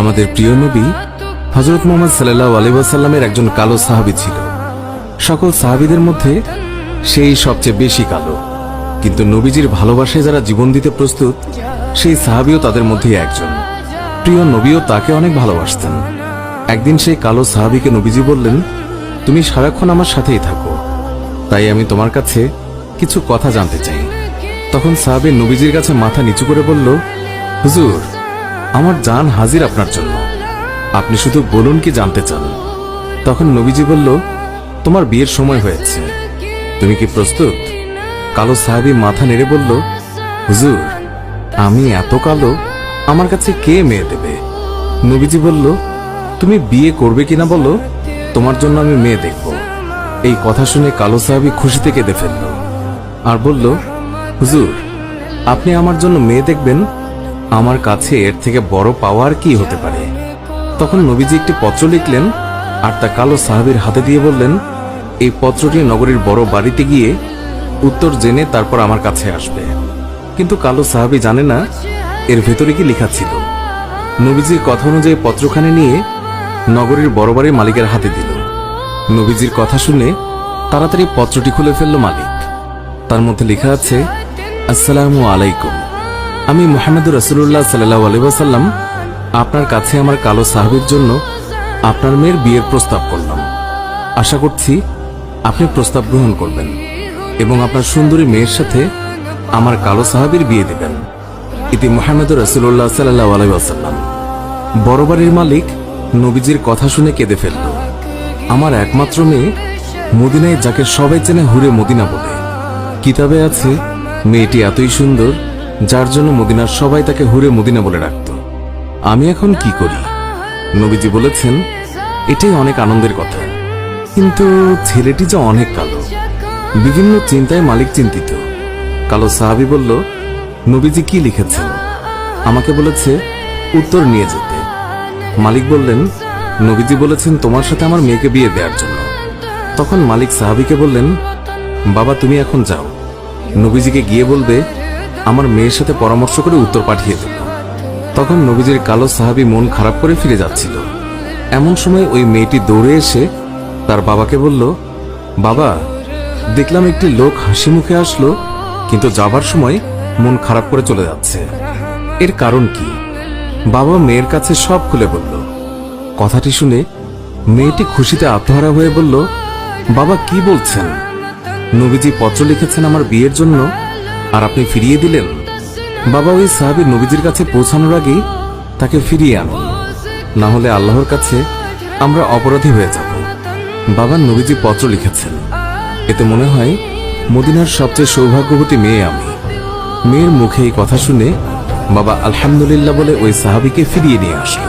আমাদের প্রিয় নবী হযরত মুহাম্মদ সাল্লাল্লাহু আলাইহি ওয়াসাল্লামের একজন কালো সাহাবী ছিল। সকল সাহাবীদের মধ্যে সেই সবচেয়ে বেশি কালো, কিন্তু নবীজির ভালোবাসায় যারা জীবন দিতে প্রস্তুত সেই সাহাবীও তাদের মধ্যে একজন। প্রিয় নবীও তাকে অনেক ভালোবাসতেন। একদিন সেই কালো সাহাবীকে নবীজি বললেন, তুমি সারাক্ষণ আমার সাথেই থাকো, তাই আমি তোমার কাছে কিছু কথা জানতে চাই। তখন সাহাবী নবীজির কাছে মাথা নিচু করে বলল, হুজুর, আমার জান হাজির আপনার জন্য, আপনি শুধু বলুন কি জানতে চান। তখন নবীজি বলল, তোমার বিয়ের সময় হয়েছে, তুমি কি প্রস্তুত? কালো সাহাবী মাথা নেড়ে বলল, হুজুর, আমি এত কালো, আমার কাছে কে মেয়ে দেবে? নবীজি বলল, তুমি বিয়ে করবে কিনা বলো, তোমার জন্য আমি মেয়ে দেখব। এই কথা শুনে কালো সাহাবী খুশিতে কেঁদে ফেলল আর বলল, হুজুর, আপনি আমার জন্য মেয়ে দেখবেন, আমার কাছে এর থেকে বড় পাওয়ার কি হতে পারে? তখন নবীজি একটি পত্র লিখলেন আর তা কালো সাহাবীর হাতে দিয়ে বললেন, এই পত্রটি নগরীর বড় বাড়িতে গিয়ে উত্তর জেনে তারপর আমার কাছে আসবে। কিন্তু কালো সাহাবী জানে না এর ভেতরে কি লেখা ছিল। নবীজির কথা অনুযায়ী পত্রখানি নিয়ে নগরীর বড় বাড়ির মালিকের হাতে দিল। নবীজির কথা শুনে তাড়াতাড়ি পত্রটি খুলে ফেলল মালিক। তার মধ্যে লেখা আছে, আসসালামু আলাইকুম, আমি মুহাম্মদুর রাসূলুল্লাহ সাল্লাল্লাহু আলাইহি ওয়াসাল্লাম আপনার কাছে আমার কালো সাহাবীর জন্য আপনার মেয়ের বিয়ের প্রস্তাব করলাম। আশা করছি আপনি প্রস্তাব গ্রহণ করবেন এবং আপনার সুন্দরী মেয়ের সাথে আমার কালো সাহাবীর বিয়ে দেবেন। ইতি মুহাম্মদুর রাসূলুল্লাহ সাল্লাল্লাহু আলাইহি ওয়াসাল্লাম। বড় বাড়ির মালিক নবীজির কথা শুনে কেঁদে ফেলল। আমার একমাত্র মেয়ে, মদিনায় যাকে সবাই চেনে হুরে মদিনা বলে। কিতাবে আছে মেয়েটি এতই সুন্দর যার জন্য মদিনার সবাই তাকে হুরে মদিনা বলে ডাকত। আমি এখন কি করি? নবীজি বলেছেন, এটাই অনেক আনন্দের কথা, কিন্তু ছেলেটি যে অনেক কালো। বিভিন্ন চিন্তায় মালিক চিন্তিত। কালো সাহাবী বলল, নবীজি কি লিখেছেন? আমাকে বলেছে উত্তর নিয়ে যেতে। মালিক বললেন, নবীজি বলেছেন তোমার সাথে আমার মেয়েকে বিয়ে দেওয়ার জন্য। তখন মালিক সাহাবীকে বললেন, বাবা, তুমি এখন যাও, নবীজিকে গিয়ে বলবে আমার মেয়ের সাথে পরামর্শ করে উত্তর পাঠিয়ে দেব। তখন নবীজির কালো সাহাবী মন খারাপ করে ফিরে যাচ্ছিল। এমন সময় ওই মেয়েটি দৌড়ে এসে তার বাবাকে বলল, বাবা, দেখলাম একটি লোক হাসি মুখে আসলো, কিন্তু যাবার সময় মন খারাপ করে চলে যাচ্ছে, এর কারণ কি? বাবা মেয়ের কাছে সব খুলে বলল। কথাটি শুনে মেয়েটি খুশিতে আত্মহারা হয়ে বলল, বাবা, কি বলছেন? নবীজি পত্র লিখেছেন আমার বিয়ের জন্য, আর আপনি ফিরিয়ে দিলেন? বাবা, ওই সাহাবী নবীজির কাছে পৌঁছানোর আগেই তাকে ফিরিয়ে আনুন, না হলে আল্লাহর কাছে আমরা অপরাধী হয়ে যাব। বাবা, নবীজি পত্র লিখেছেন, এতে মনে হয় মদিনার সবচেয়ে সৌভাগ্যবতী মেয়ে আমি। মেয়ের মুখে এই কথা শুনে বাবা আলহামদুলিল্লাহ বলে ওই সাহাবীকে ফিরিয়ে নিয়ে আসলো।